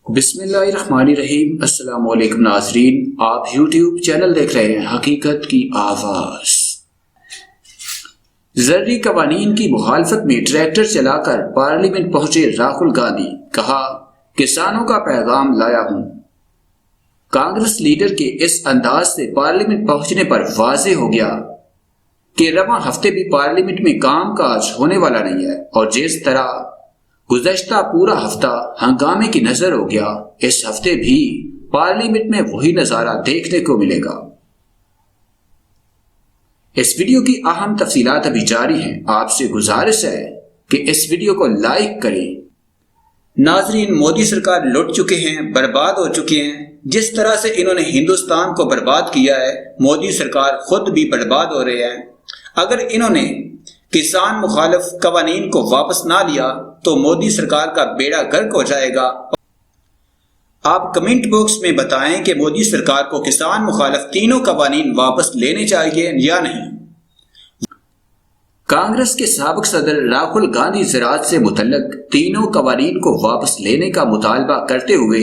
بسم اللہ الرحمن الرحیم۔ السلام علیکم ناظرین، آپ یوٹیوب چینل دیکھ رہے ہیں حقیقت کی آواز۔ زرعی قوانین کی مخالفت میں ٹریکٹر چلا کر پارلیمنٹ پہنچے راہل گاندھی، کہا کسانوں کا پیغام لایا ہوں۔ کانگریس لیڈر کے اس انداز سے پارلیمنٹ پہنچنے پر واضح ہو گیا کہ رواں ہفتے بھی پارلیمنٹ میں کام کاج ہونے والا نہیں ہے، اور جس طرح گزشتہ پورا ہفتہ ہنگامے کی نظر ہو گیا، اس ہفتے بھی پارلیمنٹ میں وہی نظارہ دیکھنے کو ملے گا۔ اس ویڈیو کی اہم تفصیلات ابھی جاری ہیں، آپ سے گزارش ہے کہ اس ویڈیو کو لائک کریں۔ ناظرین، مودی سرکار لٹ چکے ہیں، برباد ہو چکے ہیں۔ جس طرح سے انہوں نے ہندوستان کو برباد کیا ہے، مودی سرکار خود بھی برباد ہو رہے ہیں۔ اگر انہوں نے کسان مخالف قوانین کو واپس نہ لیا تو مودی سرکار کا بیڑا غرق ہو جائے گا۔ آپ کمنٹ باکس میں بتائیں کہ مودی سرکار کو کسان مخالف تینوں قوانین واپس لینے چاہیے یا نہیں۔ کانگریس کے سابق صدر راہل گاندھی زراعت سے متعلق تینوں قوانین کو واپس لینے کا مطالبہ کرتے ہوئے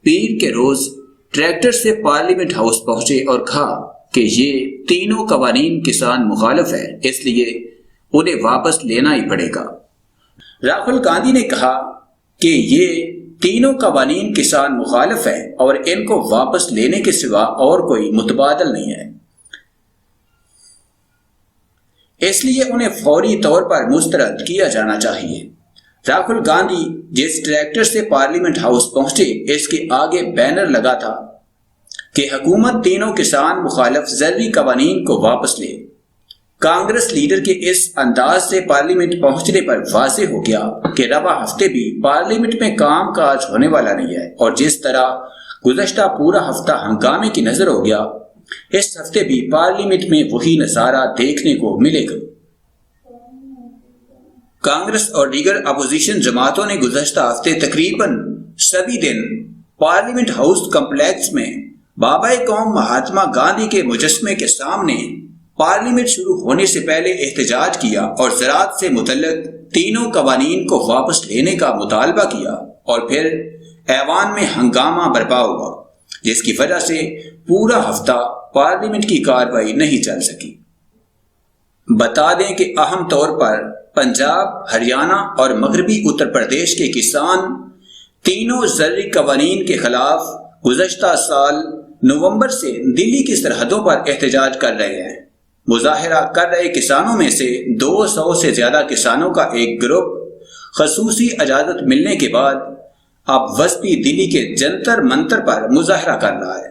پیر کے روز ٹریکٹر سے پارلیمنٹ ہاؤس پہنچے اور کہا کہ یہ تینوں قوانین کسان مخالف ہے، اس لیے انہیں واپس لینا ہی پڑے گا۔ راہل گاندھی نے کہا کہ یہ تینوں قوانین کسان مخالف ہیں اور ان کو واپس لینے کے سوا اور کوئی متبادل نہیں ہے، اس لیے انہیں فوری طور پر مسترد کیا جانا چاہیے۔ راہل گاندھی جس ٹریکٹر سے پارلیمنٹ ہاؤس پہنچے، اس کے آگے بینر لگا تھا کہ حکومت تینوں کسان مخالف زرعی قوانین کو واپس لے۔ کانگریس لیڈر کے اس انداز سے پارلیمنٹ پہنچنے پر واضح ہو گیا کہ رواں ہفتے بھی پارلیمنٹ میں کام کاج ہونے والا نہیں ہے، اور جس طرح گزشتہ پورا ہفتہ ہنگامے کی نظر ہو گیا، اس ہفتے بھی پارلیمنٹ میں وہی نظارہ دیکھنے کو ملے گا۔ کانگریس اور دیگر اپوزیشن جماعتوں نے گزشتہ ہفتے تقریباً سبھی دن پارلیمنٹ ہاؤس کمپلیکس میں بابا قوم مہاتما گاندھی کے مجسمے کے سامنے پارلیمنٹ شروع ہونے سے پہلے احتجاج کیا اور زراعت سے متعلق تینوں قوانین کو واپس لینے کا مطالبہ کیا، اور پھر ایوان میں ہنگامہ برپا ہوا، جس کی وجہ سے پورا ہفتہ پارلیمنٹ کی کارروائی نہیں چل سکی۔ بتا دیں کہ اہم طور پر پنجاب، ہریانہ اور مغربی اتر پردیش کے کسان تینوں زرعی قوانین کے خلاف گزشتہ سال نومبر سے دلی کی سرحدوں پر احتجاج کر رہے ہیں۔ مظاہرہ کر رہے کسانوں میں سے 200 سے زیادہ کسانوں کا ایک گروپ خصوصی اجازت ملنے کے بعد اب وسطی دلی کے جنتر منتر پر مظاہرہ کر رہا ہے۔